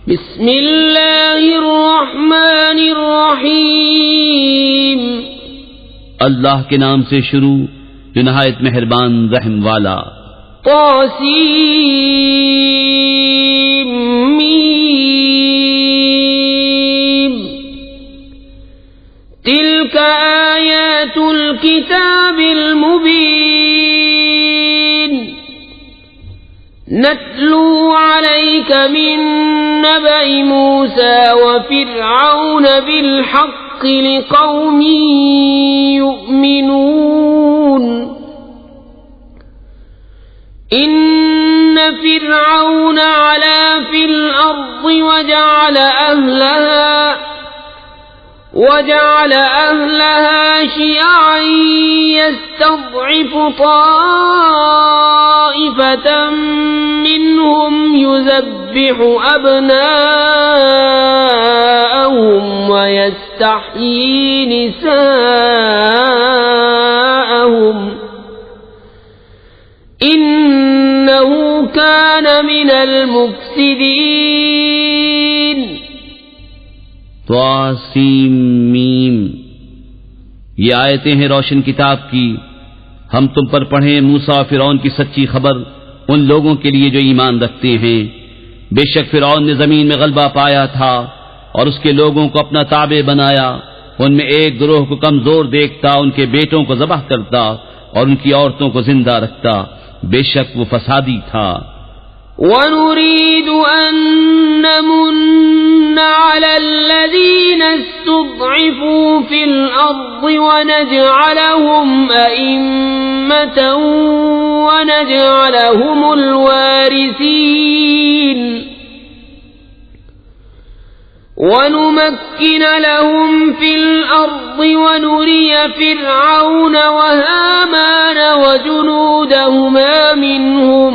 بسم اللہ الرحمن الرحیم، اللہ کے نام سے شروع جو نہایت مہربان رحم والا۔ طاسیم میم، تلک آیات الکتاب المبین، نتلو علیک من نبأ موسى وفرعون بالحق لقوم يؤمنون إن فرعون علا في الأرض وجعل أهلها شيعا يستضعف طائفة منهم يذبح أبناءهم ويستحيي نساءهم إنه كان من المفسدين۔ طاسیم میم، یہ آیتیں ہیں روشن کتاب کی۔ ہم تم پر پڑھیں موسیٰ فرعون کی سچی خبر ان لوگوں کے لیے جو ایمان رکھتے ہیں۔ بے شک فرعون نے زمین میں غلبہ پایا تھا اور اس کے لوگوں کو اپنا تابع بنایا۔ ان میں ایک گروہ کو کمزور دیکھتا، ان کے بیٹوں کو ذبح کرتا اور ان کی عورتوں کو زندہ رکھتا۔ بے شک وہ فسادی تھا۔ وَنُرِيدُ أَن نَّمُنَّ عَلَى الَّذِينَ اسْتُضْعِفُوا فِي الْأَرْضِ وَنَجْعَلَهُمْ أَئِمَّةً وَنَجْعَلَهُمُ الْوَارِثِينَ وَنُمَكِّنَ لَهُمْ فِي الْأَرْضِ وَنُرِيَ فِرْعَوْنَ وَهَامَانَ وَجُنُودَهُمَا مِنْهُمْ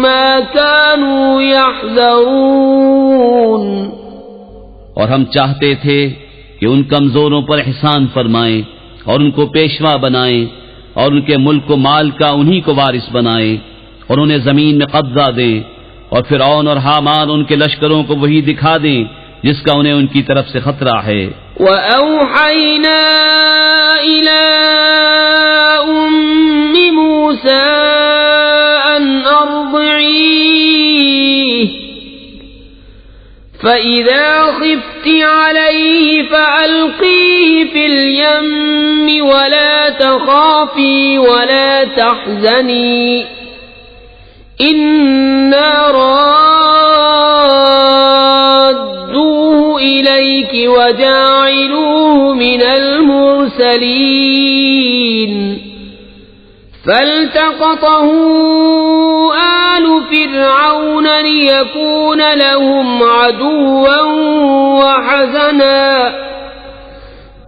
مَا كَانُوا يَحْذَرُونَ۔ اور ہم چاہتے تھے کہ ان کمزوروں پر احسان فرمائیں اور ان کو پیشوا بنائیں اور ان کے ملک و مال کا انہی کو وارث بنائیں اور انہیں زمین میں قبضہ دیں، اور فرعون اور حامان ان کے لشکروں کو وہی دکھا دیں جس کا انہیں ان کی طرف سے خطرہ ہے۔ وَأَوْحَيْنَا إِلَىٰ أُمِّ مُوسَىٰ أَنْ أَرْضِعِيهِ فَإِذَا خِفْتِ عَلَيْهِ فَأَلْقِيهِ فِي الْيَمِّ وَلَا تَخَافِي وَلَا تَحْزَنِي إِنَّا إِلَيْكِ وَجَاعِلُوهُ مِنَ الْمُرْسَلِينَ فَالْتَقَطَهُ آلُ فِرْعَوْنَ لِيَكُونَ لَهُمْ عَدُوًّا وَحَزَنًا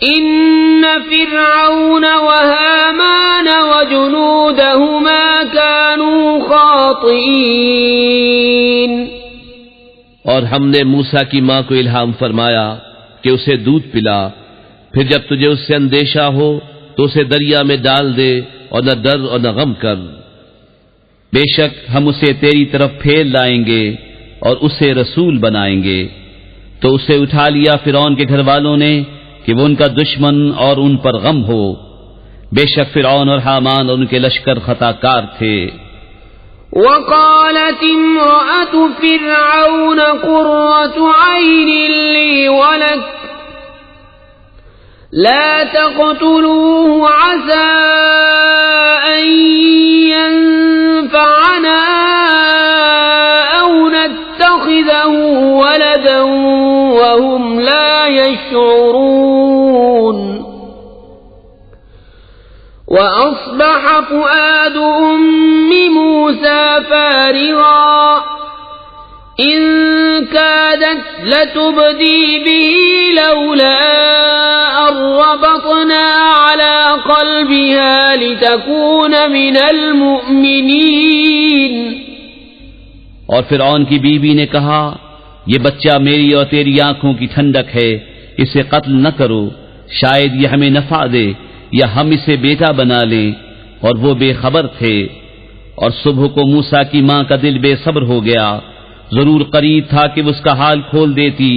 إِنَّ فِرْعَوْنَ وَهَامَانَ وَجُنُودَهُمَا كَانُوا خَاطِئِينَ۔ اور ہم نے موسیٰ کی ماں کو الہام فرمایا کہ اسے دودھ پلا، پھر جب تجھے اس سے اندیشہ ہو تو اسے دریا میں ڈال دے اور نہ ڈر اور نہ غم کر۔ بے شک ہم اسے تیری طرف پھیر لائیں گے اور اسے رسول بنائیں گے۔ تو اسے اٹھا لیا فرعون کے گھر والوں نے کہ وہ ان کا دشمن اور ان پر غم ہو۔ بے شک فرعون اور حامان اور ان کے لشکر خطا کار تھے۔ وقالت امرأة فرعون قرة عين لي ولك لا تقتلوه عسى أن ينفعنا أو نتخذه ولدا وهم لا يشعرون۔ وأصبح فؤاد أم موسى فارغا إن كادت لتبدي به لولا أن ربطنا على قلبها لتكون من المؤمنين۔ اور فرعون کی بیوی نے کہا، یہ بچہ میری اور تیری آنکھوں کی ٹھنڈک ہے، اسے قتل نہ کرو، شاید یہ ہمیں نفع دے یا ہم اسے بیٹا بنا لیں۔ اور وہ بے خبر تھے۔ اور صبح کو موسیٰ کی ماں کا دل بے صبر ہو گیا، ضرور قریب تھا کہ اس کا حال کھول دیتی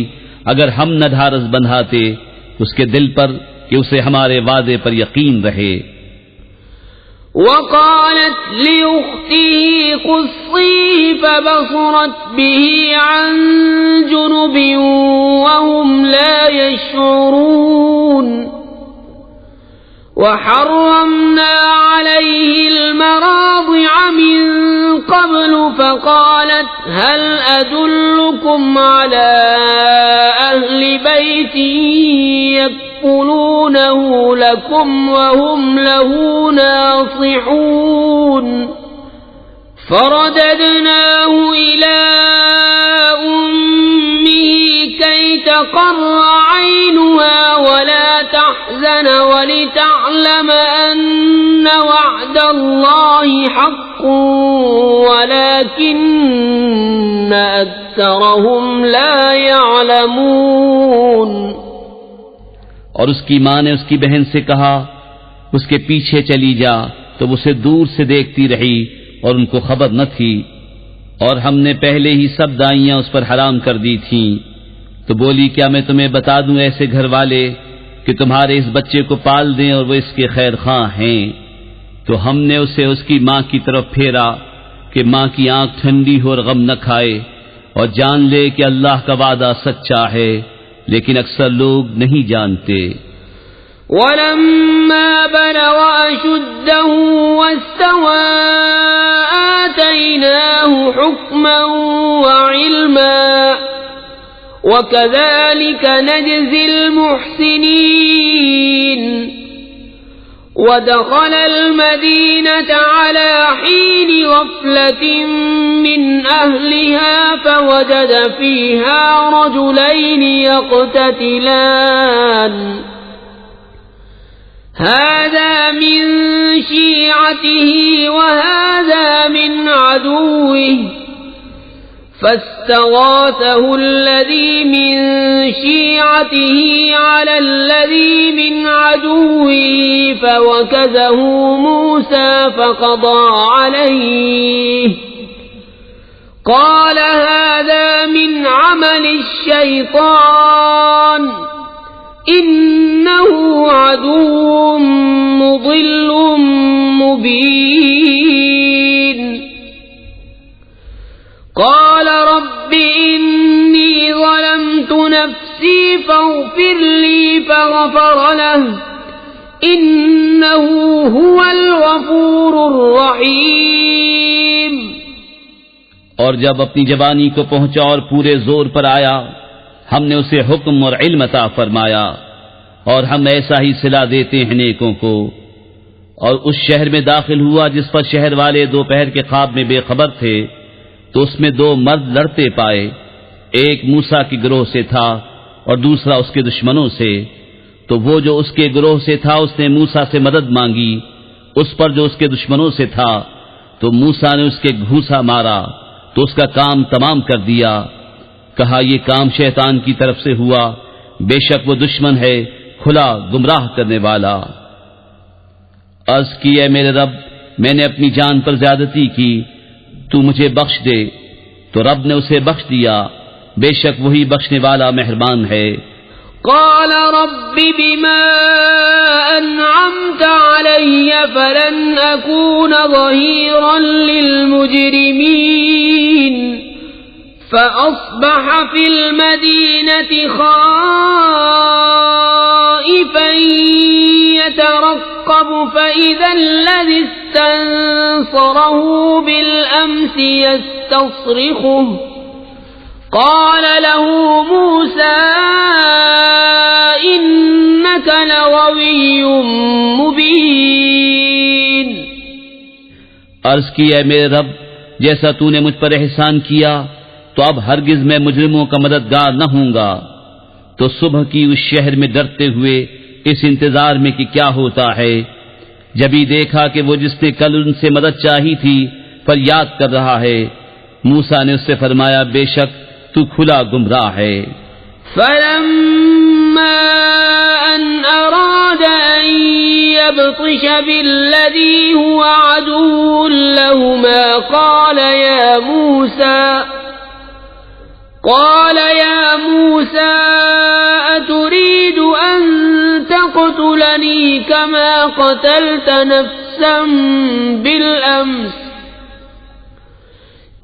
اگر ہم نہ ڈھارس بندھاتے اس کے دل پر کہ اسے ہمارے وعدے پر یقین رہے۔ وقالت لأخته قصيه فبصرت به عن جنب وهم لا يشعرون وحرمنا عليه المراضع من قبل فقالت هل أدلكم على أهل بيت يكفلونه لكم وهم له ناصحون فرددناه إلى أمه كي تقر عينها ولا تحزن ولتعلم أن وعد الله حق ولكن أكثرهم لا يعلمون۔ اور اس کی ماں نے اس کی بہن سے کہا اس کے پیچھے چلی جا، تو اسے دور سے دیکھتی رہی اور ان کو خبر نہ تھی، اور ہم نے پہلے ہی سب دائیاں اس پر حرام کر دی تھیں۔ تو بولی کیا میں تمہیں بتا دوں ایسے گھر والے کہ تمہارے اس بچے کو پال دیں اور وہ اس کے خیر خواہ ہیں؟ تو ہم نے اسے اس کی ماں کی طرف پھیرا کہ ماں کی آنکھ ٹھنڈی ہو اور غم نہ کھائے اور جان لے کہ اللہ کا وعدہ سچا ہے، لیکن اکثر لوگ نہیں جانتے۔ وَلَمَّا بَلَغَ أَشُدَّهُ وَاسْتَوَى آتَيْنَاهُ حُكْمًا وَعِلْمًا وَكَذَلِكَ نَجْزِي الْمُحْسِنِينَ ودخل المدينة على حين غفلة من أهلها فوجد فيها رجلين يقتتلان هذا من شيعته وهذا من عدوه فاستغاثه الذي من شيعته على الذي من عدوه فوكزه موسى فقضى عليه قال هذا من عمل الشيطان إنه عدو مضل مبين قال رب إني ظلمت نفسي فاغفر لي فغفر له إنه هو الغفور الرحيم۔ اور جب اپنی جوانی کو پہنچا اور پورے زور پر آیا ہم نے اسے حکم اور علم عطا فرمایا، اور ہم ایسا ہی صلہ دیتے ہیں نیکوں کو۔ اور اس شہر میں داخل ہوا جس پر شہر والے دوپہر کے خواب میں بے خبر تھے، تو اس میں دو مرد لڑتے پائے، ایک موسیٰ کے گروہ سے تھا اور دوسرا اس کے دشمنوں سے۔ تو وہ جو اس کے گروہ سے تھا اس نے موسیٰ سے مدد مانگی اس پر جو اس کے دشمنوں سے تھا، تو موسیٰ نے اس کے گھوسا مارا تو اس کا کام تمام کر دیا۔ کہا یہ کام شیطان کی طرف سے ہوا، بے شک وہ دشمن ہے کھلا گمراہ کرنے والا۔ عرض کی اے میرے رب میں نے اپنی جان پر زیادتی کی، تو مجھے بخش دے، تو رب نے اسے بخش دیا، بے شک وہی بخشنے والا مہربان ہے۔ قال رب بما أنعمت علي فلن أكون ظهيرا للمجرمين فأصبح في المدينة خائفا يترقب فإذا الذي استنصره بالأمس يستصرخه قال له موسى إنك لغوي مبين۔ عرض کی اے میرے رب جیسا تو نے مجھ پر احسان کیا تو اب ہرگز میں مجرموں کا مددگار نہ ہوں گا۔ تو صبح کی اس شہر میں ڈرتے ہوئے اس انتظار میں کہ کیا ہوتا ہے، جبھی دیکھا کہ وہ جس نے کل ان سے مدد چاہی تھی فریاد کر رہا ہے۔ موسیٰ نے اس سے فرمایا بے شک تو کھلا گمراہ ہے۔ فلما أن أراد أن يبطش بالذي هو عدو لهما قال يا موسى قال يا موسى أتريد أن تقتلني كما قتلت نفسا بالأمس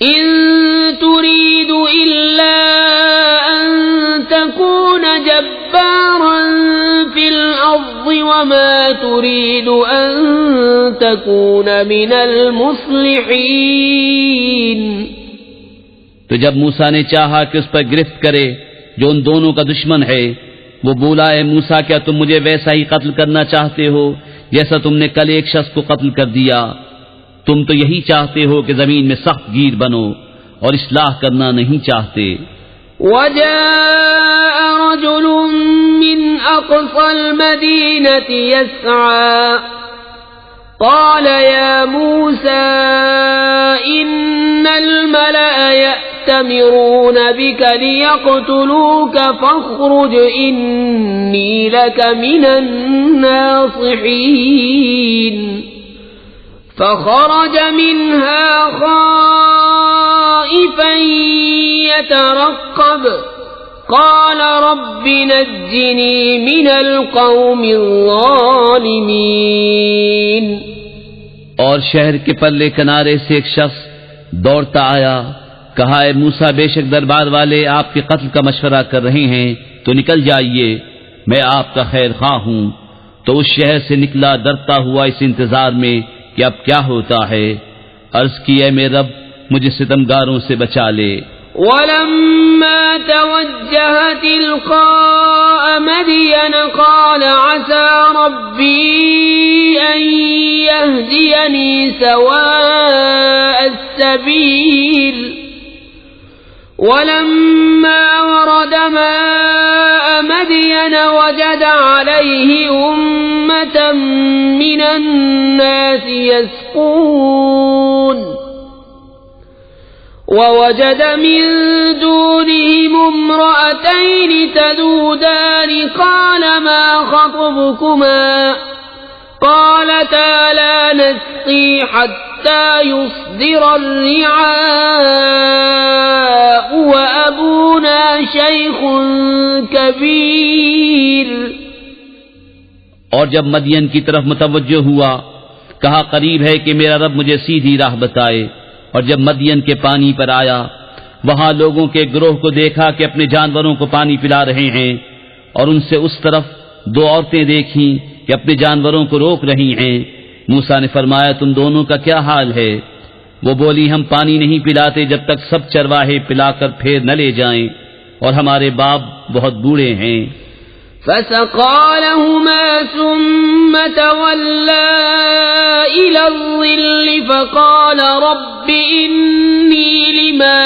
إن تريد إلا أن تكون جبارا في الأرض وما تريد أن تكون من المصلحين. تو جب موسیٰ نے چاہا کہ اس پر گرفت کرے جو ان دونوں کا دشمن ہے، وہ بولا اے موسیٰ کیا تم مجھے ویسا ہی قتل کرنا چاہتے ہو جیسا تم نے کل ایک شخص کو قتل کر دیا؟ تم تو یہی چاہتے ہو کہ زمین میں سخت گیر بنو اور اصلاح کرنا نہیں چاہتے. وجاء رجل من أقصى المدينة يسعى قال يا موسى إن الملأ يأتمرون بك ليقتلوك فاخرج إني لك من الناصحين. فخرج منها خائفا يترقب قال رب نجني من القوم الظالمين. اور شہر کے پلے کنارے سے ایک شخص دوڑتا آیا، کہا اے موسیٰ بے شک دربار والے آپ کے قتل کا مشورہ کر رہے ہیں تو نکل جائیے، میں آپ کا خیر خواہ ہوں. تو اس شہر سے نکلا ڈرتا ہوا اس انتظار میں کہ اب کیا ہوتا ہے. عرض کی اے میرے رب مجھے ستمگاروں سے بچا لے. ولما توجه تلقاء مدين قال عسى ربي أن يهديني سواء السبيل. ولما ورد ماء مدين وجد عليه أمة من الناس يسقون ووجد من دونهم امرأتين تذودان قال ما خطبكما قالتا لا نسقي حتى يصدر الرعاء وأبونا شيخ كبير. اور جب مدین کی طرف متوجہ ہوا کہا قریب ہے کہ میرا رب مجھے سیدھی راہ بتائے. اور جب مدین کے پانی پر آیا وہاں لوگوں کے گروہ کو دیکھا کہ اپنے جانوروں کو پانی پلا رہے ہیں، اور ان سے اس طرف دو عورتیں دیکھیں کہ اپنے جانوروں کو روک رہی ہیں. موسیٰ نے فرمایا تم دونوں کا کیا حال ہے؟ وہ بولی ہم پانی نہیں پلاتے جب تک سب چرواہے پلا کر پھر نہ لے جائیں، اور ہمارے باپ بہت بوڑھے ہیں. فسقى لهما ثم تولى إلى الظل فقال رب إني لما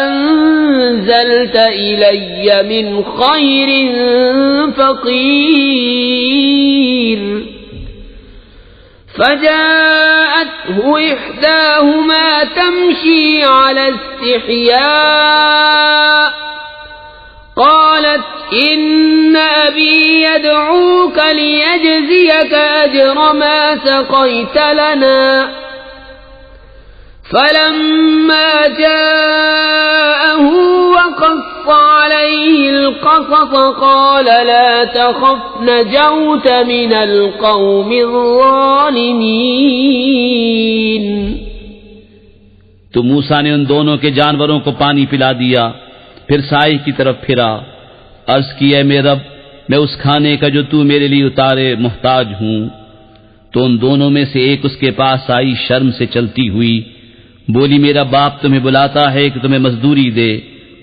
أنزلت إلي من خير فقير. فجاءته إحداهما تمشي على استحياء قالت إن أبي يدعوك ليجزيك أجر ما سقيت لنا. فلما جاءه وقص عليه القصص قال لا تخف نجوت من القوم الظالمين. تو موسیٰ نے ان دونوں کے جانوروں کو پانی پلا دیا، پھر سائے کی طرف پھرا. عرض کی اے میرے رب میں اس کھانے کا جو تو میرے لیے اتارے محتاج ہوں. تو ان دونوں میں سے ایک اس کے پاس آئی شرم سے چلتی ہوئی، بولی میرا باپ تمہیں بلاتا ہے کہ تمہیں مزدوری دے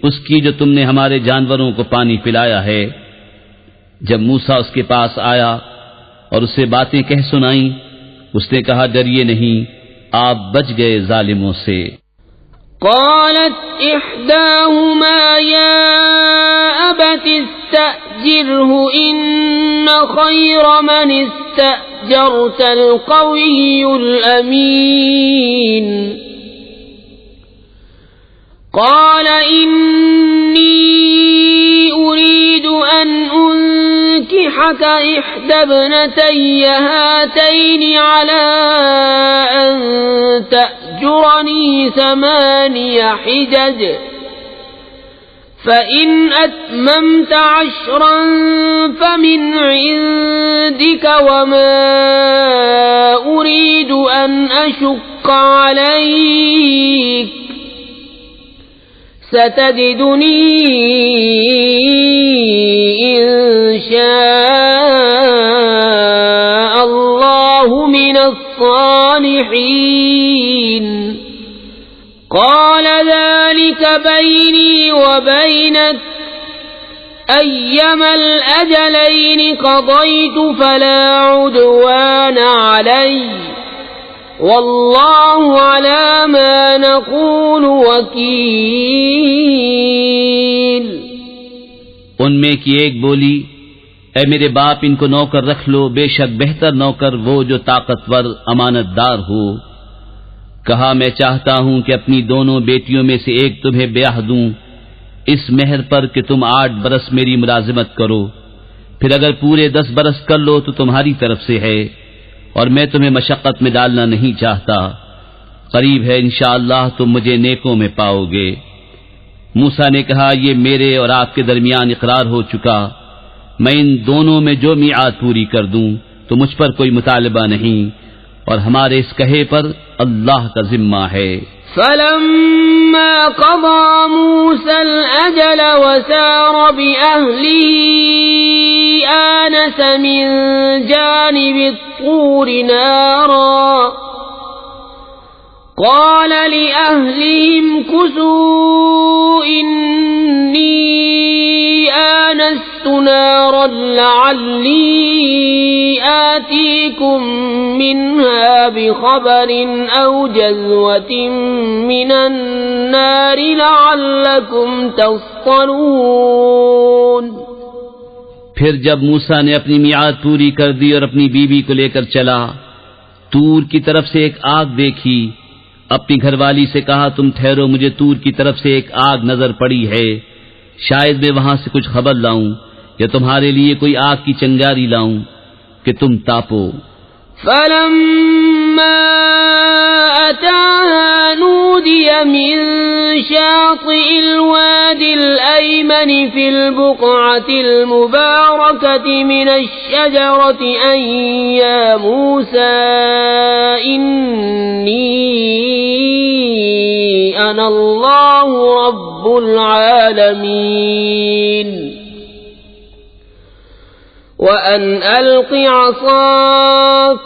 اس کی جو تم نے ہمارے جانوروں کو پانی پلایا ہے. جب موسیٰ اس کے پاس آیا اور اسے باتیں کہہ سنائیں، اس نے کہا ڈریے نہیں، آپ بچ گئے ظالموں سے. قالت إحداهما يا أبت استأجره إن خير من استأجرت القوي الأمين. قال إني أريد أن أنكحك إحدى ابنتي هاتين على أن تأجرني 8 حجج فإن أتممت 10 فمن عندك وما أريد أن أشق عليك ستجدني إن شاء الله من الصالحين قال ذلك بيني وبينك أيما الأجلين قضيت فلا عدوان علي واللہ علی ما نقول وکیل۔ ان میں کی ایک بولی، اے میرے باپ ان کو نوکر رکھ لو، بے شک بہتر نوکر وہ جو طاقتور امانت دار ہو۔ کہا میں چاہتا ہوں کہ اپنی دونوں بیٹیوں میں سے ایک تمہیں بیاہ دوں اس مہر پر کہ تم 8 برس میری ملازمت کرو، پھر اگر پورے 10 برس کر لو تو تمہاری طرف سے ہے، اور میں تمہیں مشقت میں ڈالنا نہیں چاہتا، قریب ہے انشاءاللہ تم مجھے نیکوں میں پاؤ گے۔ موسیٰ نے کہا یہ میرے اور آپ کے درمیان اقرار ہو چکا، میں ان دونوں میں جو میعاد پوری کر دوں تو مجھ پر کوئی مطالبہ نہیں، اور ہمارے اس کہے پر اللہ کا ذمہ ہے۔ فلما قضى موسى الأجل وسار بأهله آنس من جانب الطور نارا قال لأهلهم كثوا إني آنست نارا لعلي آتيكم منها بخبر أو جذوة من النار لعلكم تصطلون۔ پھر جب موسیٰ نے اپنی میعاد پوری کر دی اور اپنی بیوی کو لے کر چلا، طور کی طرف سے ایک آگ دیکھی، اپنی گھر والی سے کہا تم ٹھہرو، مجھے طور کی طرف سے ایک آگ نظر پڑی ہے، شاید میں وہاں سے کچھ خبر لاؤں یا تمہارے لیے کوئی آگ کی چنگاری لاؤں کہ تم تاپو۔ فلما أتاها نودي من شاطئ الوادي الأيمن في البقعة المباركة من الشجرة أن يا موسى إني أنا الله رب العالمين وأن ألق عصاك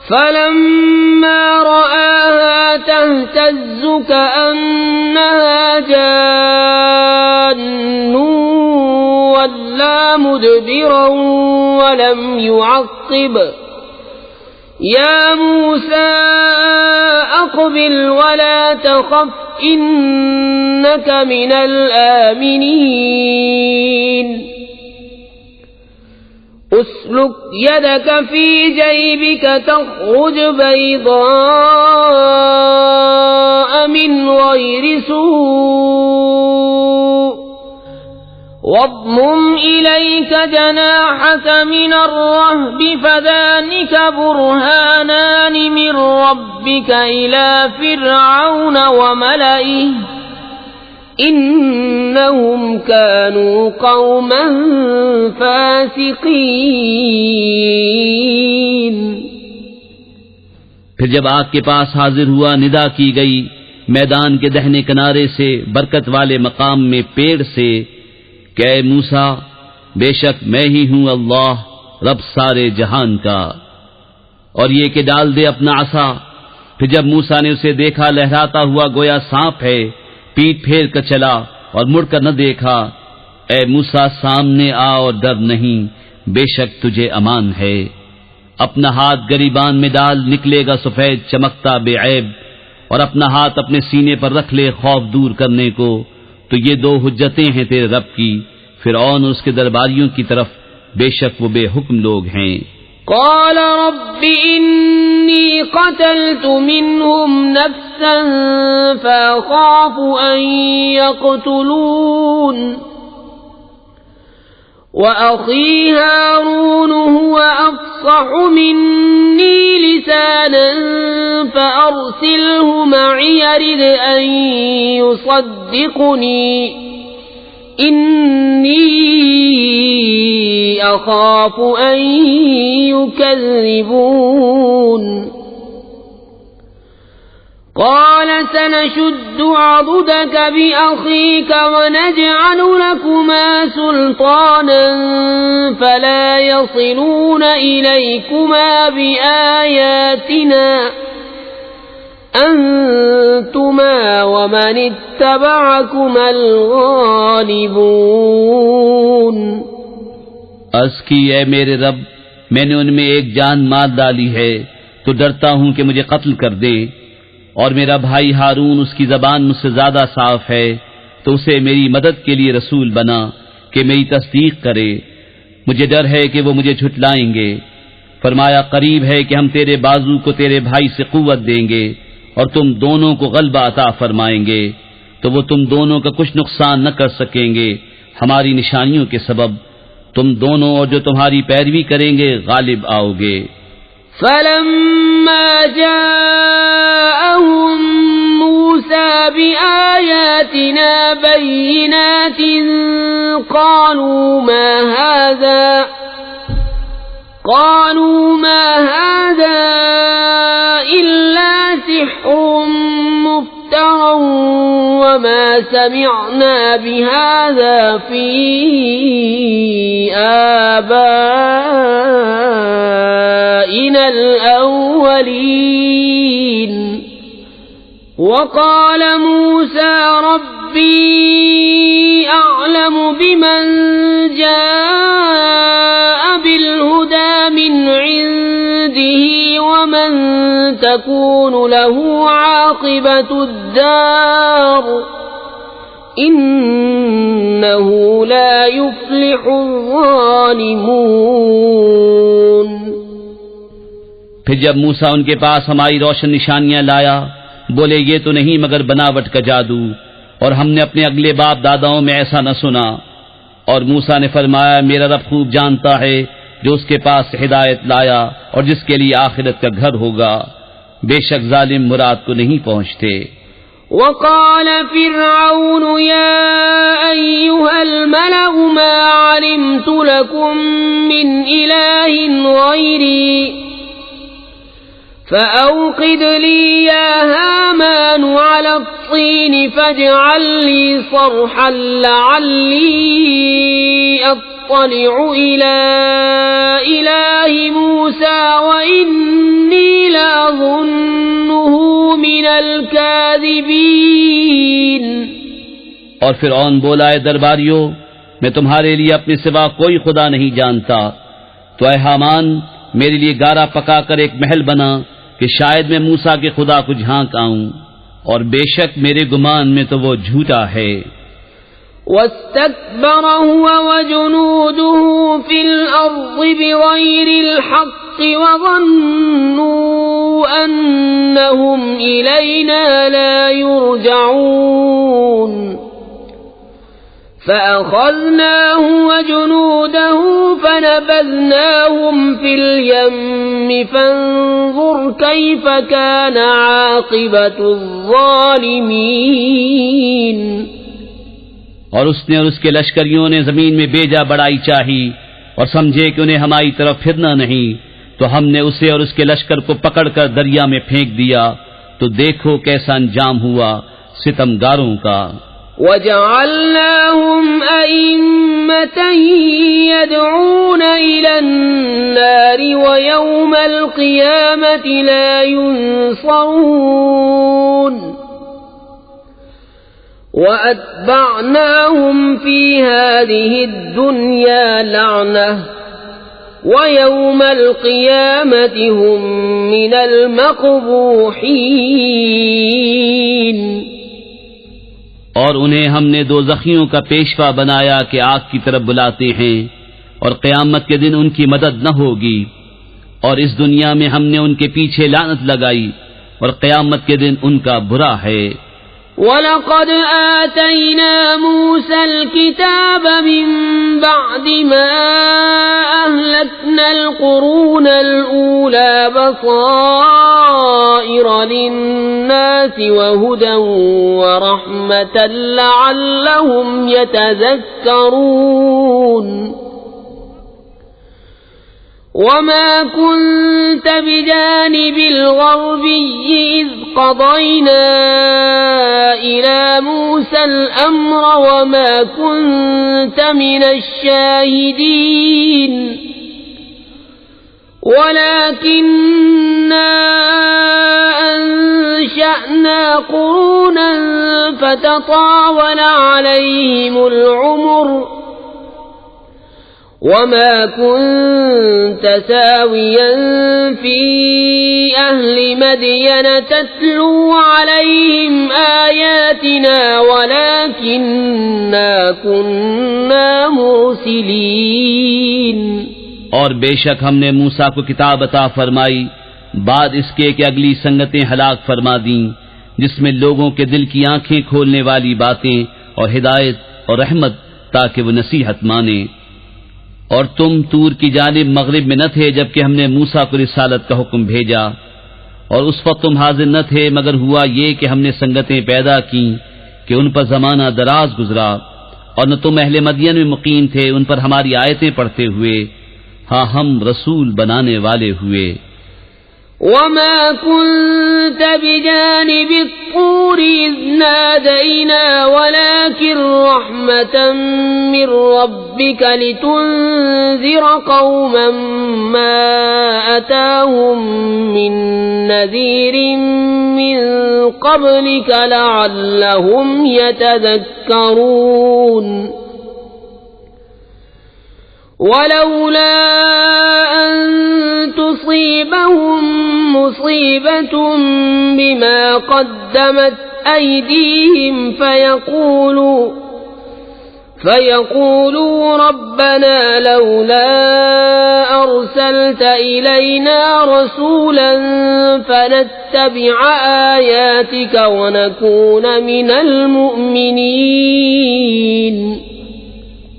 فلما رآها تهتز كأنها جان ولا مدبرا ولم يعقب يا موسى أقبل ولا تخف إنك من الآمنين اسلك يدك في جيبك تخرج بيضاء من غير سوء واضمم إليك جناحك من الرهب فذلك برهانان من ربك إلى فرعون وملئه انہم كانوا قوما فاسقین۔ پھر جب آگ کے پاس حاضر ہوا ندا کی گئی میدان کے دہنے کنارے سے برکت والے مقام میں پیڑ سے کہ اے موسیٰ بے شک میں ہی ہوں اللہ رب سارے جہان کا، اور یہ کہ ڈال دے اپنا عصا۔ پھر جب موسیٰ نے اسے دیکھا لہراتا ہوا گویا سانپ ہے، پیٹ پھیر کر چلا اور مڑ کر نہ دیکھا۔ اے موسیٰ سامنے آ اور ڈر نہیں، بے شک تجھے امان ہے۔ اپنا ہاتھ گریبان میں ڈال، نکلے گا سفید چمکتا بے عیب، اور اپنا ہاتھ اپنے سینے پر رکھ لے خوف دور کرنے کو، تو یہ 2 حجتیں ہیں تیرے رب کی، فرعون اور اس کے درباریوں کی طرف، بے شک وہ بے حکم لوگ ہیں۔ قال رب إني قتلت منهم نفسا فأخاف أن يقتلون وأخي هارون هو أفصح مني لسانا فأرسله معي يرد أن يصدقني إني أخاف أن يكذبون قال سنشد عضدك بأخيك ونجعل لكما سلطانا فلا يصلون إليكما بآياتنا أنتما ومن اتبعكما الغالبون عرض کی اے میرے رب، میں نے ان میں ایک جان مار ڈالی ہے تو ڈرتا ہوں کہ مجھے قتل کر دے، اور میرا بھائی ہارون اس کی زبان مجھ سے زیادہ صاف ہے، تو اسے میری مدد کے لیے رسول بنا کہ میری تصدیق کرے، مجھے ڈر ہے کہ وہ مجھے جھٹلائیں گے۔ فرمایا قریب ہے کہ ہم تیرے بازو کو تیرے بھائی سے قوت دیں گے اور تم دونوں کو غلبہ عطا فرمائیں گے، تو وہ تم دونوں کا کچھ نقصان نہ کر سکیں گے ہماری نشانیوں کے سبب، تم دونوں اور جو تمہاری پیروی کریں گے غالب آؤ گے۔ فلما جاءهم موسى بآياتنا بينات قالوا ما هذا إلا سحر مفترى وما سمعنا بهذا في آبائنا الأولين وقال موسى ربي أعلم بمن جاء بالهدى من عنده ومن تكون له عاقبة الدار إنه لا يفلح الظالمون۔ پھر جب موسیٰ ان کے پاس ہماری روشن نشانیاں لایا، بولے یہ تو نہیں مگر بناوٹ کا جادو، اور ہم نے اپنے اگلے باپ داداؤں میں ایسا نہ سنا۔ اور موسیٰ نے فرمایا میرا رب خوب جانتا ہے جو اس کے پاس ہدایت لایا اور جس کے لیے آخرت کا گھر ہوگا، بے شک ظالم مراد کو نہیں پہنچتے۔ وقال فرعون يا أيها الملأ ما علمت لكم من إله غيري فأوقد لي يا هامان على الطين فاجعل لي صرحا لعلي أطلع إلى إله موسى وإني لأظنه من الكاذبين۔ اور فرعون بولا اے درباریوں، میں تمہارے لیے اپنے سوا کوئی خدا نہیں جانتا، تو اے حامان میرے لیے گارا پکا کر ایک محل بنا کہ شاید میں موسیٰ کے خدا کو جھانک آؤں، اور بے شک میرے گمان میں تو وہ جھوٹا ہے۔ واستكبر هو وجنوده في الأرض بغير الحق وظنوا أنهم إلينا لا يرجعون فأخذناه وجنوده فنبذناهم في اليم فانظر كيف كان عاقبة الظالمين۔ اور اس نے اور اس کے لشکریوں نے زمین میں بیجا بڑائی چاہی، اور سمجھے کہ انہیں ہماری طرف پھرنا نہیں، تو ہم نے اسے اور اس کے لشکر کو پکڑ کر دریا میں پھینک دیا، تو دیکھو کیسا انجام ہوا ستمگاروں کا۔ وَجَعَلْنَاهُمْ أَئِمَّةً يَدْعُونَ إِلَى النَّارِ وَيَوْمَ الْقِيَامَةِ لَا يُنصَرُونَ وَأَتْبَعْنَاهُمْ فِي هَذِهِ الدُّنْيَا لَعْنَةً وَيَوْمَ الْقِيَامَةِ هُمْ مِنَ الْمَقْبُوحِينَ۔ اور انہیں ہم نے دوزخیوں کا پیشوا بنایا کہ آگ کی طرف بلاتے ہیں، اور قیامت کے دن ان کی مدد نہ ہوگی، اور اس دنیا میں ہم نے ان کے پیچھے لعنت لگائی، اور قیامت کے دن ان کا برا ہے۔ وَلَقَدْ آتَيْنَا مُوسَى الْكِتَابَ مِنْ بَعْدِ مَا أَهْلَكْنَا الْقُرُونَ الْأُولَى بَصَائِرَ لِلنَّاسِ وَهُدًى وَرَحْمَةً لَعَلَّهُمْ يَتَذَكَّرُونَ وَمَا كُنْتَ بِجَانِبِ الْغَرْبِيِّ إِذْ قَضَيْنَا إِلَى مُوسَى الْأَمْرَ وَمَا كُنْتَ مِنَ الشَّاهِدِينَ وَلَكِنَّا أَنشَأْنَا قُرُونًا فَتَطَاوَلَ عَلَيْهِمُ الْعُمُرُ وَمَا كُنْتَ سَاوِيًا فِي أَهْلِ مَدْيَنَ تَتْلُو عَلَيْهِمْ آيَاتِنَا وَلَكِنَّا كُنَّا مُرْسِلِينَ اور بے شک ہم نے موسیٰ کو کتاب عطا فرمائی بعد اس کے کہ اگلی سنگتیں ہلاک فرما دیں، جس میں لوگوں کے دل کی آنکھیں کھولنے والی باتیں اور ہدایت اور رحمت تاکہ وہ نصیحت مانیں۔ اور تم طور کی جانب مغرب میں نہ تھے جبکہ ہم نے موسیٰ کو رسالت کا حکم بھیجا، اور اس وقت تم حاضر نہ تھے مگر ہوا یہ کہ ہم نے سنگتیں پیدا کیں کہ ان پر زمانہ دراز گزرا، اور نہ تم اہل مدین میں مقیم تھے ان پر ہماری آیتیں پڑھتے ہوئے، ہاں ہم رسول بنانے والے ہوئے۔ وَمَا كُنْتَ بِجَانِبِ الطُّورِ إِذْ نَادَيْنَا وَلَكِنْ رَحْمَةً مِّن رَّبِّكَ لِتُنذِرَ قَوْمًا مَّا أَتَاهُم مِّن نَّذِيرٍ مِّن قَبْلِكَ لَعَلَّهُمْ يَتَذَكَّرُونَ وَلَوْلَا أَن تُصِيبَهُم مُّصِيبَةٌ بِمَا قَدَّمَتْ أَيْدِيهِمْ فَيَقُولُوا رَبَّنَا لَوْلَا أَرْسَلْتَ إِلَيْنَا رَسُولًا فَنَتَّبِعَ آيَاتِكَ وَنَكُونَ مِنَ الْمُؤْمِنِينَ۔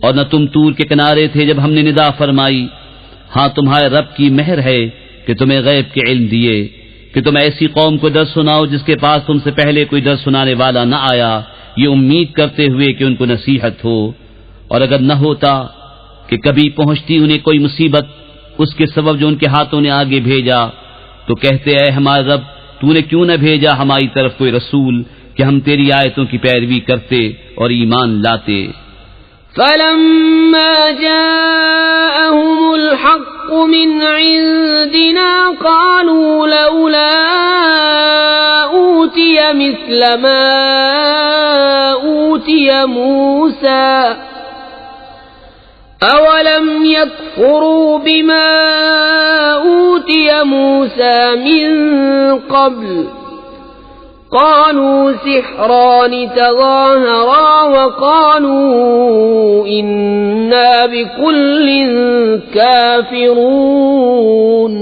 اور نہ تم طور کے کنارے تھے جب ہم نے ندا فرمائی، ہاں تمہارے رب کی مہر ہے کہ تمہیں غیب کے علم دیے کہ تم ایسی قوم کو ڈر سناؤ جس کے پاس تم سے پہلے کوئی ڈر سنانے والا نہ آیا، یہ امید کرتے ہوئے کہ ان کو نصیحت ہو۔ اور اگر نہ ہوتا کہ کبھی پہنچتی انہیں کوئی مصیبت اس کے سبب جو ان کے ہاتھوں نے آگے بھیجا، تو کہتے اے ہمارے رب تو نے کیوں نہ بھیجا ہماری طرف کوئی رسول کہ ہم تیری آیتوں کی پیروی کرتے اور ایمان لاتے۔ فَلَمَّا جَاءَهُمُ الْحَقُّ مِنْ عِنْدِنَا قَالُوا لَوْلَا أُوتِيَ مِثْلَ مَا أُوتِيَ مُوسَى أَوَلَمْ يَكْفُرُوا بِمَا أُوتِيَ مُوسَى مِنْ قَبْلُ قالوا سحران تظاهرا وقالوا إنا بكل كافرون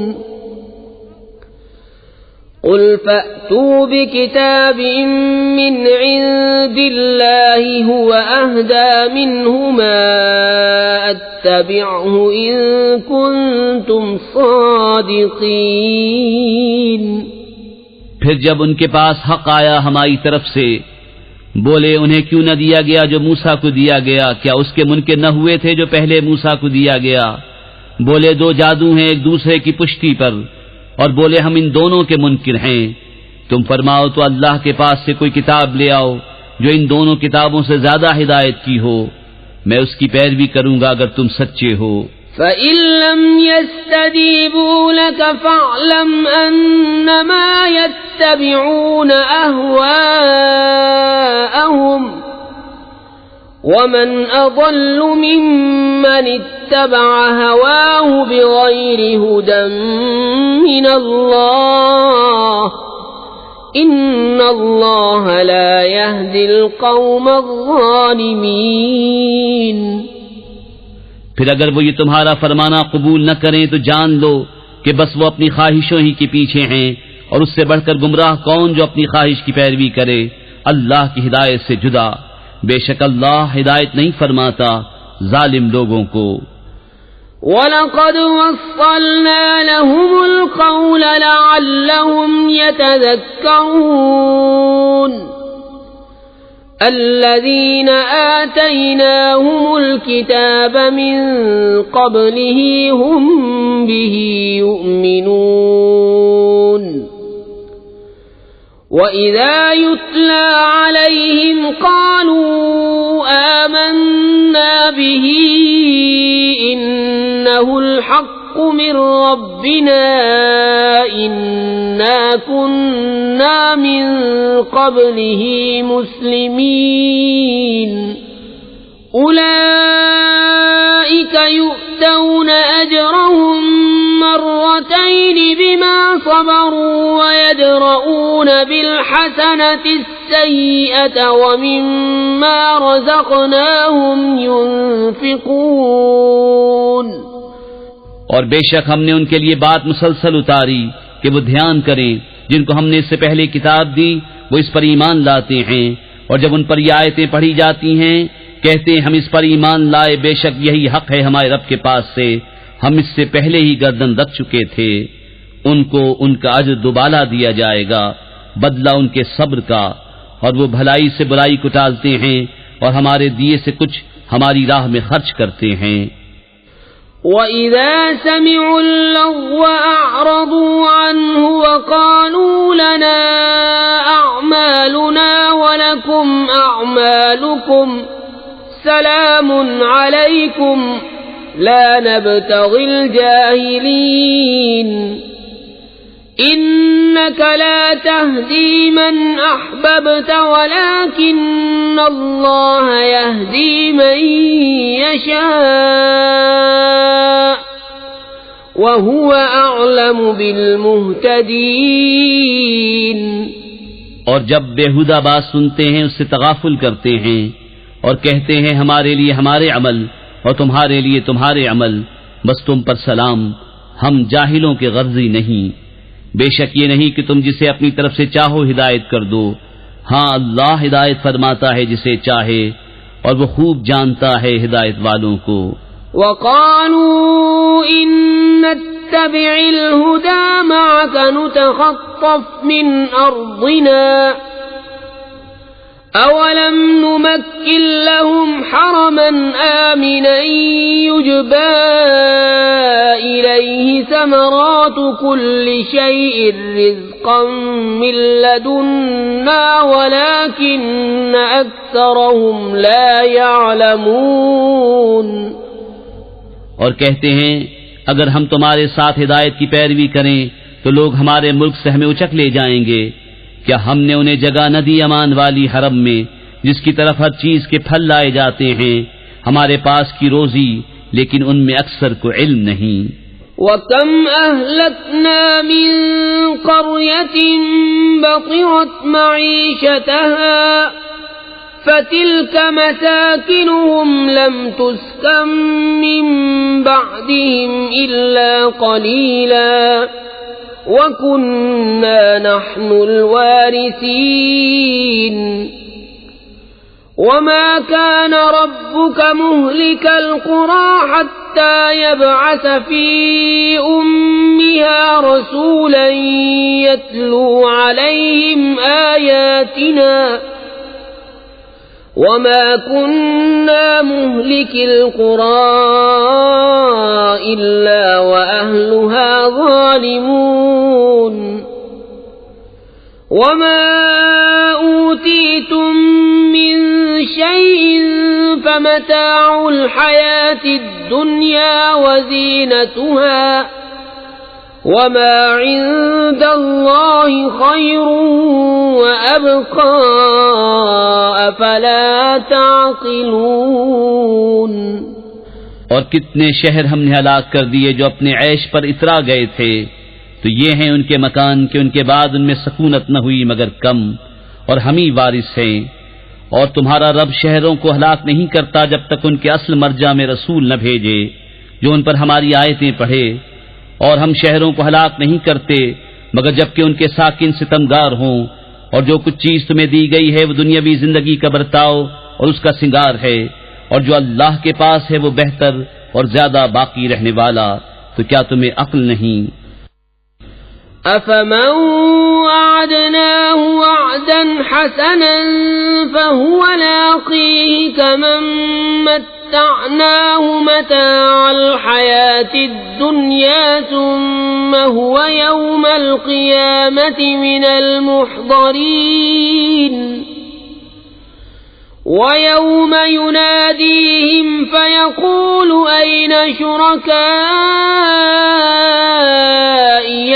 قل فأتوا بكتاب من عند الله هو أهدى منهما أتبعه إن كنتم صادقين۔ پھر جب ان کے پاس حق آیا ہماری طرف سے، بولے انہیں کیوں نہ دیا گیا جو موسیٰ کو دیا گیا، کیا اس کے منکر نہ ہوئے تھے جو پہلے موسیٰ کو دیا گیا؟ بولے دو جادو ہیں ایک دوسرے کی پشتی پر، اور بولے ہم ان دونوں کے منکر ہیں۔ تم فرماؤ تو اللہ کے پاس سے کوئی کتاب لے آؤ جو ان دونوں کتابوں سے زیادہ ہدایت کی ہو، میں اس کی پیروی کروں گا اگر تم سچے ہو۔ فَإِن لَّمْ يَسْتَجِيبُوا لَكَ فَاعْلَمْ أَنَّمَا يَتَّبِعُونَ أَهْوَاءَهُمْ وَمَنْ أَضَلُّ مِمَّنِ اتَّبَعَ هَوَاهُ بِغَيْرِ هُدًى مِّنَ اللَّهِ إِنَّ اللَّهَ لَا يَهْدِي الْقَوْمَ الظَّالِمِينَ۔ پھر اگر وہ یہ تمہارا فرمانا قبول نہ کریں تو جان لو کہ بس وہ اپنی خواہشوں ہی کے پیچھے ہیں، اور اس سے بڑھ کر گمراہ کون جو اپنی خواہش کی پیروی کرے اللہ کی ہدایت سے جدا، بے شک اللہ ہدایت نہیں فرماتا ظالم لوگوں کو۔ وَلَقَدْ وَصَّلْنَا لَهُمُ الْقَوْلَ لَعَلَّهُمْ يَتَذَكَّرُونَ الَّذِينَ آتَيْنَاهُمُ الْكِتَابَ مِنْ قَبْلِهِ هُمْ بِهِ يُؤْمِنُونَ وَإِذَا يُتْلَى عَلَيْهِمْ قَالُوا آمَنَّا بِهِ إِنَّهُ الْحَقُّ مِنْ رَبِّنَا إِنَّا كُنَّا مِنْ قَبْلِهِ مُسْلِمِينَ أُولَئِكَ يُؤْتَوْنَ أَجْرَهُمْ مرتين بما صبروا ويدرؤون بالحسنة السيئة ومما رزقناهم ينفقون۔ اور بے شک ہم نے ان کے لیے بات مسلسل اتاری کہ وہ دھیان کریں، جن کو ہم نے اس سے پہلے کتاب دی وہ اس پر ایمان لاتے ہیں، اور جب ان پر یہ آیتیں پڑھی جاتی ہیں کہتے ہیں ہم اس پر ایمان لائے، بے شک یہی حق ہے ہمارے رب کے پاس سے، ہم اس سے پہلے ہی گردن رکھ چکے تھے۔ ان کو ان کا اجر دوبالا دیا جائے گا، بدلہ ان کے صبر کا، اور وہ بھلائی سے برائی کو ٹالتے ہیں اور ہمارے دیے سے کچھ ہماری راہ میں خرچ کرتے ہیں۔ وَإِذَا سَمِعُوا اللَّغْوَ أَعْرَضُوا عَنْهُ وَقَالُوا لَنَا أَعْمَالُنَا وَلَكُمْ أَعْمَالُكُمْ سَلَامٌ عَلَيْكُمْ لا نبتغي الجاهلين إنك لا تهدي من أحببت ولكن الله يهدي من يشاء وهو أعلم بالمهتدين۔ اور جب بےہودہ بات سنتے ہیں اس سے تغافل کرتے ہیں اور کہتے ہیں ہمارے لیے ہمارے عمل اور تمہارے لیے تمہارے عمل، بس تم پر سلام، ہم جاہلوں کے غرضی نہیں۔ بے شک یہ نہیں کہ تم جسے اپنی طرف سے چاہو ہدایت کر دو، ہاں اللہ ہدایت فرماتا ہے جسے چاہے، اور وہ خوب جانتا ہے ہدایت والوں کو۔ وَقَالُوا إِن نَّتَّبِعِ الْهُدَى مَعَكَ نُتَخَطَّفْ مِنْ أَرْضِنَا أَوَلَمْ نُمَكِّنْ لَهُمْ حَرَمًا آمِنًا يُجْبَى إِلَيْهِ ثَمَرَاتُ كُلِّ شَيْءٍ رِزْقًا مِّن لَّدُنَّا وَلَكِنَّ أَكْثَرَهُمْ لَا يَعْلَمُونَ۔ اور کہتے ہیں اگر ہم تمہارے ساتھ ہدایت کی پیروی کریں تو لوگ ہمارے ملک سے ہمیں اچک لے جائیں گے، کیا ہم نے انہیں جگہ نہ دی امان والی حرم میں جس کی طرف ہر چیز کے پھل لائے جاتے ہیں، ہمارے پاس کی روزی، لیکن ان میں اکثر کو علم نہیں۔ وَكَمْ أَهْلَكْنَا مِنْ قَرْيَةٍ بَطِرَتْ مَعِيشَتَهَا فَتِلْكَ مَسَاكِنُهُمْ لَمْ تُسْكَنْ مِنْ بَعْدِهِمْ إِلَّا قَلِيلًا وَكُنَّا نَحْنُ الْوَارِثِينَ وَمَا كَانَ رَبُّكَ مُهْلِكَ الْقُرَى حَتَّى يَبْعَثَ فِي أُمِّهَا رَسُولًا يَتْلُو عَلَيْهِمْ آيَاتِنَا وَمَا كُنَّا مُهْلِكِ الْقُرَى إِلَّا وَأَهْلُهَا ظَالِمُونَ وَمَا أُوتِيتُم مِّن شَيْءٍ فَمَتَاعُ الْحَيَاةِ الدُّنْيَا وَزِينَتُهَا وَمَا عِندَ اللَّهِ خَيْرٌ وَأَبْقَى أَفَلَا تَعْقِلُونَ۔ اور کتنے شہر ہم نے ہلاک کر دیے جو اپنے عیش پر اترا گئے تھے، تو یہ ہیں ان کے مکان کہ ان کے بعد ان میں سکونت نہ ہوئی مگر کم، اور ہم ہی وارث ہیں۔ اور تمہارا رب شہروں کو ہلاک نہیں کرتا جب تک ان کے اصل مرجع میں رسول نہ بھیجے جو ان پر ہماری آیتیں پڑھے، اور ہم شہروں کو ہلاک نہیں کرتے مگر جبکہ ان کے ساکن ستمگار ہوں، اور جو کچھ چیز تمہیں دی گئی ہے وہ دنیاوی زندگی کا برتاؤ اور اس کا سنگار ہے، اور جو اللہ کے پاس ہے وہ بہتر اور زیادہ باقی رہنے والا، تو کیا تمہیں عقل نہیں؟ أفمن وعدناه وعدا حسنا فهو لاقيه كمن متعناه متاع الحياة الدنيا ثم هو يوم القيامة من المحضرين وَيَوْمَ يُنَادِيهِمْ فَيَقُولُ أَيْنَ شُرَكَائِيَ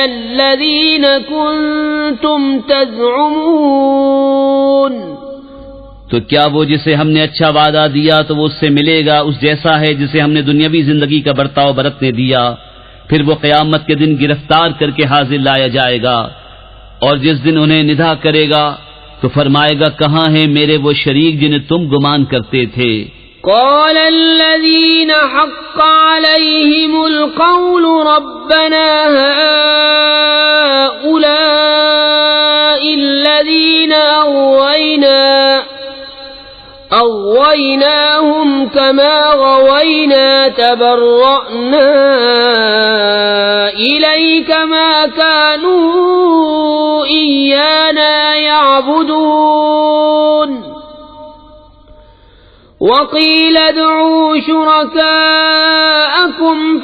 الَّذِينَ كُنتُمْ تَزْعُمُونَ تو کیا وہ جسے ہم نے اچھا وعدہ دیا تو وہ اس سے ملے گا اس جیسا ہے جسے ہم نے دنیاوی زندگی کا برتاؤ برتنے دیا؟ پھر وہ قیامت کے دن گرفتار کر کے حاضر لایا جائے گا، اور جس دن انہیں ندا کرے گا تو فرمائے گا کہاں ہیں میرے وہ شریک جنہیں تم گمان کرتے تھے؟ قال الذين حق عليهم القول ربنا هؤلاء الذين أغويناهم كما غوينا تبرأنا إليك ما كانوا إيانا يعبدون وقيل ادعوا شركاءكم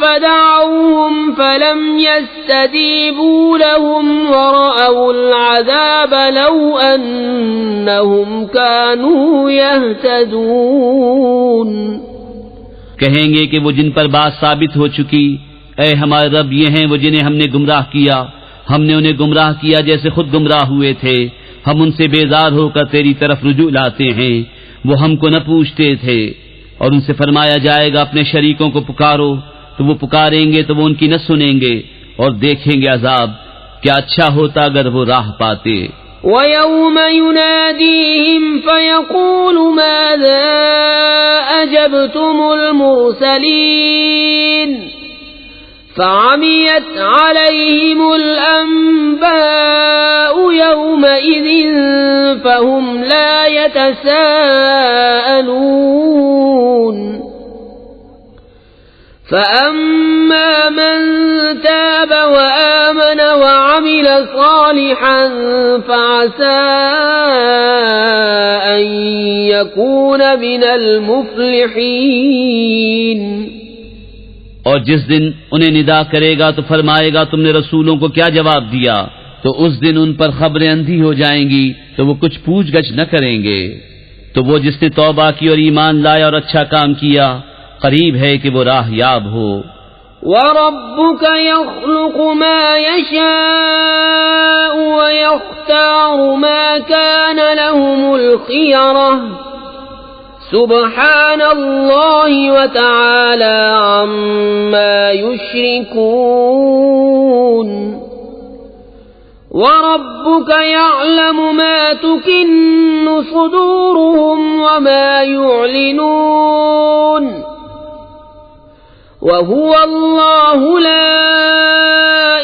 فدعوهم فلم يستجيبوا لهم ورأوا العذاب لو أنهم كانوا يهتدون۔ کہیں گے کہ وہ جن پر بات ثابت ہو چکی، اے ہمارے رب یہ ہیں وہ جنہیں ہم نے گمراہ کیا، ہم نے انہیں گمراہ کیا جیسے خود گمراہ ہوئے تھے، ہم ان سے بیزار ہو کر تیری طرف رجوع لاتے ہیں، وہ ہم کو نہ پوچھتے تھے۔ اور ان سے فرمایا جائے گا اپنے شریکوں کو پکارو، تو وہ پکاریں گے تو وہ ان کی نہ سنیں گے اور دیکھیں گے عذاب، کیا اچھا ہوتا اگر وہ راہ پاتے۔ وَيَوْمَ يُنَادِيهِمْ فَيَقُولُ مَاذَا أَجَبْتُمُ الْمُرْسَلِينَ فَعَمِيَتْ عَلَيْهِمُ الْأَنبَاءُ يَوْمَئِذٍ فَهُمْ لَا يَتَسَاءَلُونَ فَأَمَّا مَن تَابَ وَآمَنَ وَعَمِلَ صَالِحًا فَعَسَىٰ أَن يَكُونَ مِنَ الْمُفْلِحِينَ۔ اور جس دن انہیں ندا کرے گا تو فرمائے گا تم نے رسولوں کو کیا جواب دیا؟ تو اس دن ان پر خبریں اندھی ہو جائیں گی تو وہ کچھ پوچھ گچھ نہ کریں گے۔ تو وہ جس نے توبہ کی اور ایمان لایا اور اچھا کام کیا، قریب ہے کہ وہ راہ یاب ہو۔ وَرَبُّكَ يَخْلُقُ مَا يَشَاءُ وَيَخْتَارُ مَا كَانَ لَهُمُ الْخِيَرَةُ سبحان اللہ وتعالی عما یشرکون۔ وَرَبُّكَ يَعْلَمُ مَا تُكِنُّ صُدُورُهُمْ وَمَا يُعْلِنُونَ وَهُوَ اللَّهُ لَا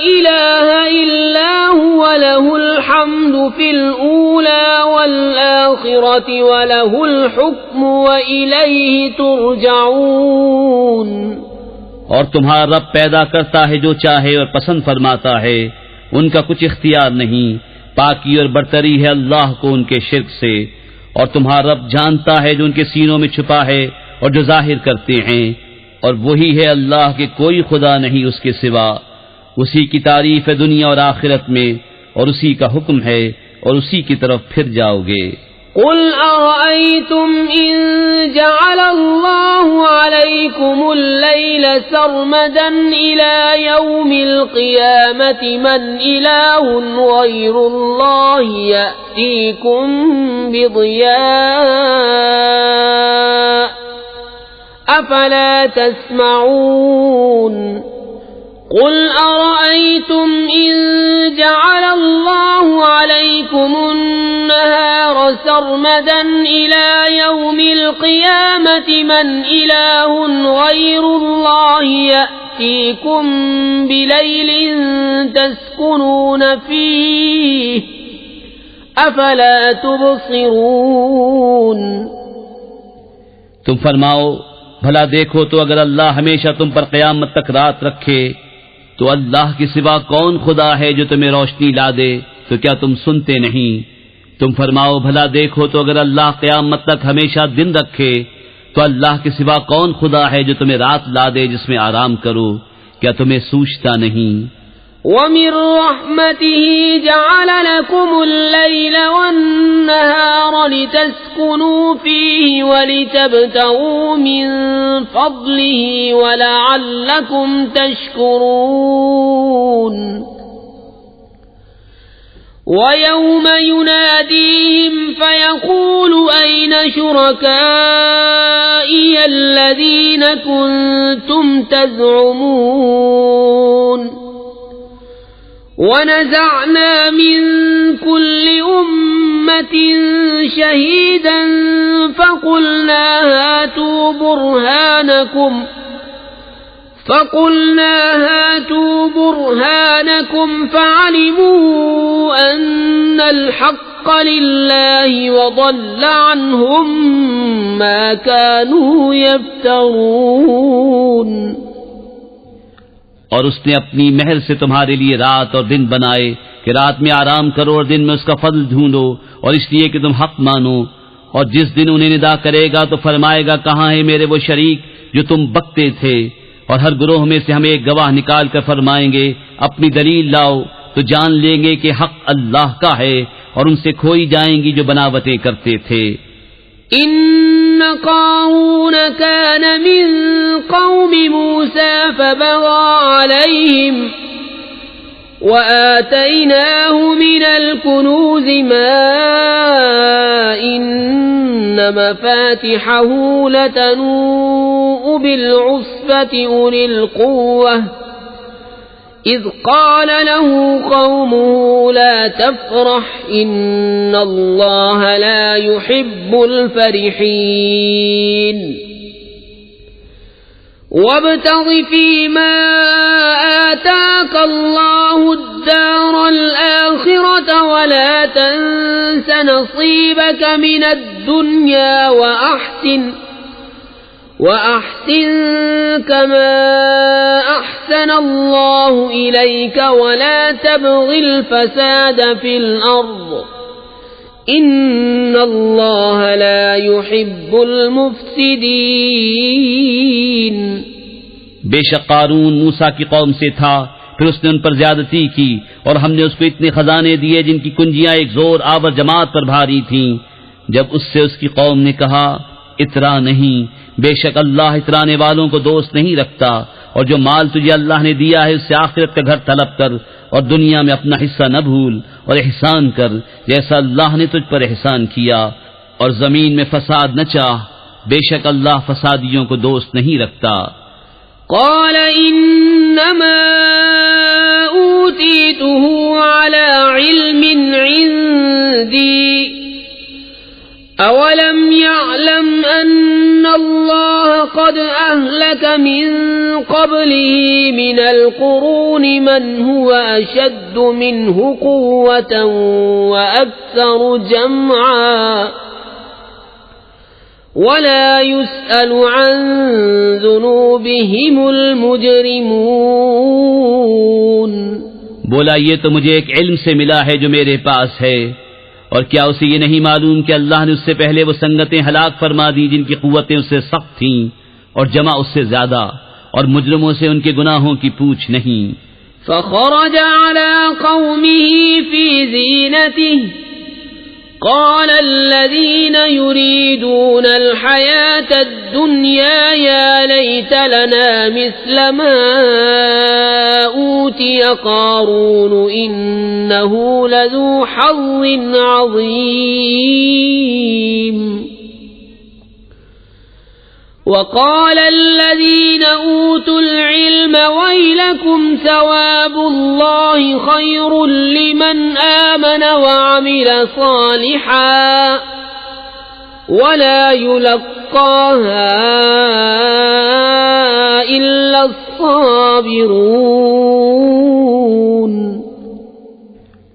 إِلَٰهَ إِلَّا هُوَ لَهُ الْحَمْدُ فِي الْأُولَى وَالْآخِرَةِ وَلَهُ الْحُكْمُ وَإِلَيْهِ تُرْجَعُونَ۔ اور تمہارا رب پیدا کرتا ہے جو چاہے اور پسند فرماتا ہے، ان کا کچھ اختیار نہیں، پاکی اور برتری ہے اللہ کو ان کے شرک سے، اور تمہارا رب جانتا ہے جو ان کے سینوں میں چھپا ہے اور جو ظاہر کرتے ہیں، اور وہی ہے اللہ کہ کوئی خدا نہیں اس کے سوا، اسی کی تعریف ہے دنیا اور آخرت میں، اور اسی کا حکم ہے اور اسی کی طرف پھر جاؤ گے۔ قل أرأيتم إن جعل الله عليكم الليل سرمدا إلى يوم القيامة من إله غير الله يأتيكم بضياء أفلا تسمعون قل أرأيتم إن جعل الله عليكم النهار سرمدا إلى يوم القيامة من إله غير الله يأتيكم بليل تسكنون فيه أفلا تبصرون تم فرماؤ بھلا دیکھو تو اگر اللہ ہمیشہ تم پر قیامت تک رات رکھے تو اللہ کے سوا کون خدا ہے جو تمہیں روشنی لا دے؟ تو کیا تم سنتے نہیں؟ تم فرماؤ بھلا دیکھو تو اگر اللہ قیامت تک ہمیشہ دن رکھے تو اللہ کے سوا کون خدا ہے جو تمہیں رات لا دے جس میں آرام کرو؟ کیا تمہیں سوچتا نہیں؟ وَمِن رَّحْمَتِهِ جَعَلَ لَكُمُ اللَّيْلَ وَالنَّهَارَ لِتَسْكُنُوا فِيهِ وَلِتَبْتَغُوا مِن فَضْلِهِ وَلَعَلَّكُمْ تَشْكُرُونَ وَيَوْمَ يُنَادِيهِمْ فَيَقُولُ أَيْنَ شُرَكَائِيَ الَّذِينَ كُنتُمْ تَزْعُمُونَ وَنَزَعْنَا مِن كُلِّ أُمَّةٍ شَهِيدًا فَقُلْنَا هَاتُوا بُرْهَانَكُمْ فَعَلِمُوا أَنَّ الْحَقَّ لِلَّهِ وَضَلَّ عَنْهُمْ مَا كَانُوا يَفْتَرُونَ اور اس نے اپنی مہر سے تمہارے لیے رات اور دن بنائے کہ رات میں آرام کرو اور دن میں اس کا فضل ڈھونڈو، اور اس لیے کہ تم حق مانو۔ اور جس دن انہیں ندا کرے گا تو فرمائے گا کہاں ہیں میرے وہ شریک جو تم بکتے تھے؟ اور ہر گروہ میں سے ہم ایک گواہ نکال کر فرمائیں گے اپنی دلیل لاؤ، تو جان لیں گے کہ حق اللہ کا ہے اور ان سے کھوئی جائیں گی جو بناوٹیں کرتے تھے۔ إن قارون كان من قوم موسى فبغى عليهم وآتيناه من الكنوز ما إن مفاتحه لتنوء بالعصبة أولي القوة إذ قال له قومه لا تفرح إن الله لا يحب الفرحين وابتغ فيما آتاك الله الدار الآخرة ولا تنس نصيبك من الدنيا وأحسن كما أحسن الله إليك ولا تبغ الفساد في الأرض إن الله لا يحب المفسدين بے شک قارون موسیٰ کی قوم سے تھا، پھر اس نے ان پر زیادتی کی اور ہم نے اس کو اتنے خزانے دیے جن کی کنجیاں ایک زور آور جماعت پر بھاری تھیں۔ جب اس سے اس کی قوم نے کہا اترا نہیں، بے شک اللہ اترانے والوں کو دوست نہیں رکھتا، اور جو مال تجھے اللہ نے دیا ہے اس سے آخرت کا گھر طلب کر اور دنیا میں اپنا حصہ نہ بھول اور احسان کر جیسا اللہ نے تجھ پر احسان کیا، اور زمین میں فساد نہ چاہ، بے شک اللہ فسادیوں کو دوست نہیں رکھتا۔ قال انما اوتیته على علم عندي اولم يعلم ان الله قد اهلك من قبله من القرون من هو اشد منه قوة واكثر جمعا ولا يسأل عن ذنوبهم المجرمون۔ بولا یہ تو مجھے ایک علم سے ملا ہے جو میرے پاس ہے، اور کیا اسے یہ نہیں معلوم کہ اللہ نے اس سے پہلے وہ سنگتیں ہلاک فرما دی جن کی قوتیں اس سے سخت تھیں اور جمع اس سے زیادہ، اور مجرموں سے ان کے گناہوں کی پوچھ نہیں۔ فخرج على قومه في زينته قال الذين يريدون الحياة الدنيا يا ليت لنا مثل ما أوتي قارون إنه لذو حظ عظيم وقال الذين أوتوا العلم ويلكم ثواب الله خير لمن آمن وعمل صالحا ولا يلقاها إلا الصابرون۔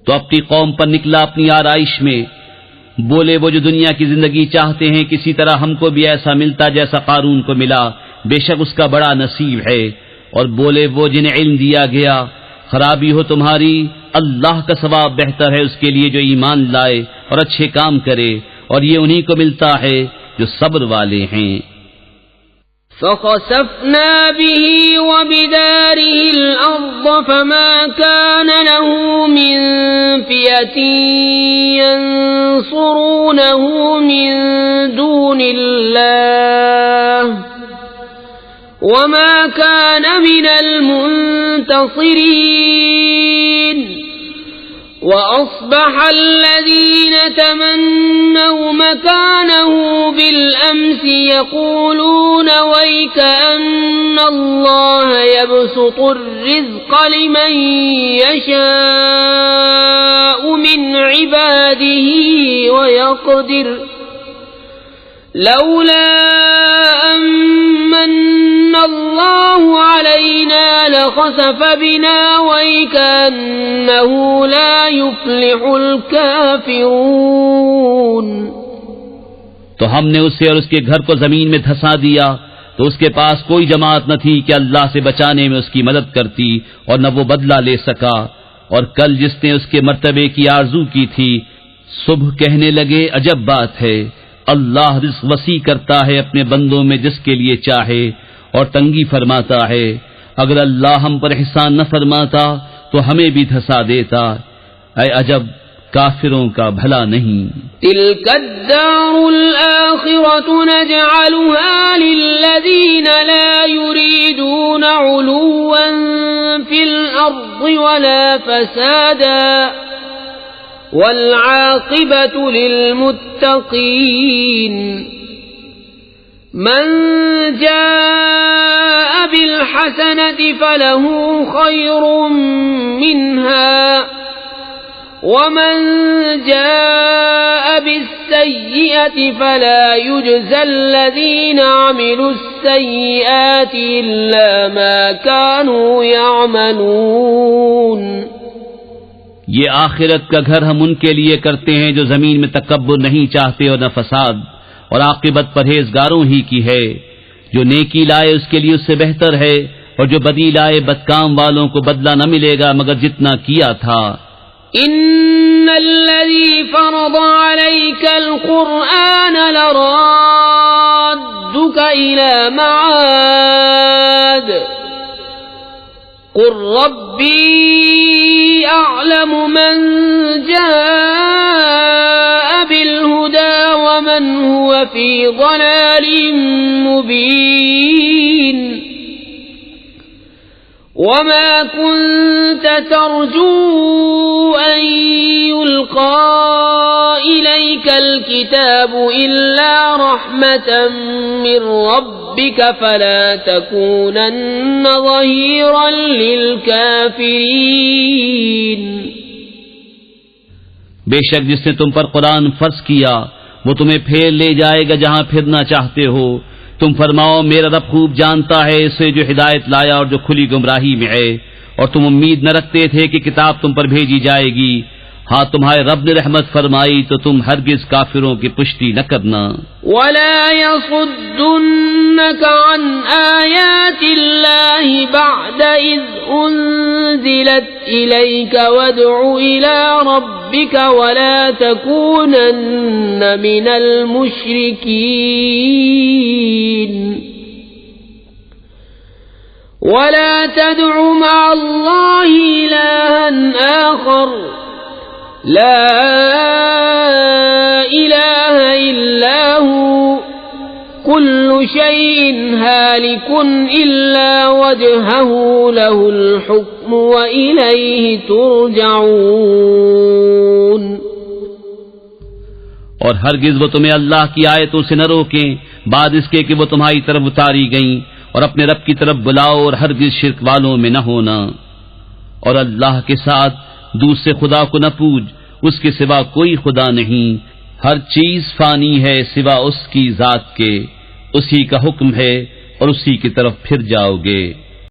تو اپنی قوم پر نکلا اپنی آرائش میں. بولے وہ جو دنیا کی زندگی چاہتے ہیں کسی طرح ہم کو بھی ایسا ملتا جیسا قارون کو ملا، بے شک اس کا بڑا نصیب ہے. اور بولے وہ جنہیں علم دیا گیا خرابی ہو تمہاری، اللہ کا ثواب بہتر ہے اس کے لیے جو ایمان لائے اور اچھے کام کرے، اور یہ انہی کو ملتا ہے جو صبر والے ہیں. فخسفنا به وبداره الأرض فما كان له من فئة ينصرونه من دون الله وما كان من المنتصرين. وأصبح الذين تمنوا مكانه بالأمس يقولون ويك أن الله يبسط الرزق لمن يشاء من عباده ويقدر لولا أمن الله علينا لخسف بنا ويكأنه لا يفلح الكافرون. تو ہم نے اسے اور اس کے گھر کو زمین میں دھسا دیا تو اس کے پاس کوئی جماعت نہ تھی کہ اللہ سے بچانے میں اس کی مدد کرتی، اور نہ وہ بدلہ لے سکا. اور کل جس نے اس کے مرتبے کی آرزو کی تھی صبح کہنے لگے عجب بات ہے، اللہ رزق وسیع کرتا ہے اپنے بندوں میں جس کے لیے چاہے اور تنگی فرماتا ہے. اگر اللہ ہم پر احسان نہ فرماتا تو ہمیں بھی دھسا دیتا. اے عجب کافروں کا بھلا نہیں. تلك الدار الآخرة نجعلها للذين لا يريدون علوا في الأرض ولا فسادا والعاقبة للمتقين. من جاء بالحسنة فله خير منها ومن جاء بالسيئة فلا يجزى الذين عملوا السيئات إلا ما كانوا يعملون. یہ آخرت کا گھر ہم ان کے لیے کرتے ہیں جو زمین میں تکبر نہیں چاہتے اور نہ فساد، اور عاقبت پرہیزگاروں ہی کی ہے. جو نیکی لائے اس کے لیے اس سے بہتر ہے، اور جو بدی لائے بدکام والوں کو بدلہ نہ ملے گا مگر جتنا کیا تھا. ان الذي فرض عليك القرآن لرادك إلى معاد قل ربي أعلم من جاء بالهدى ومن هو في ضلال مبين. وما كنت ترجو أن يلقى إليك الكتاب إلا رحمة من ربك فلا تكونن ظهيرا للكافرين. بے شک جس نے تم پر قرآن فرض کیا وہ تمہیں پھیر لے جائے گا جہاں پھرنا چاہتے ہو. تم فرماؤ میرا رب خوب جانتا ہے اسے جو ہدایت لایا اور جو کھلی گمراہی میں ہے. اور تم امید نہ رکھتے تھے کہ کتاب تم پر بھیجی جائے گی. ہاں تمہارے رب نے رحمت فرمائی تو تم ہرگز کافروں کی پشتی نہ کرنا. ولا يصدنك عن آيات الله بعد إذ أنزلت إليك وادع إلى ربك ولا تكونن من المشركين. ولا تدع مع الله إلها آخر لا إله إلا هو كل شيء هالك إلا وجهه له الحكم وإليه ترجعون. اور ہرگز وہ تمہیں اللہ کی آیتوں سے نہ روکیں بعد اس کے کہ وہ تمہاری طرف اتاری گئیں، اور اپنے رب کی طرف بلاؤ اور ہرگز شرک والوں میں نہ ہونا. اور اللہ کے ساتھ دوسرے خدا کو نہ پوج، اس کے سوا کوئی خدا نہیں. ہر چیز فانی ہے سوا اس کی ذات کے، اسی کا حکم ہے اور اسی کی طرف پھر جاؤ گے.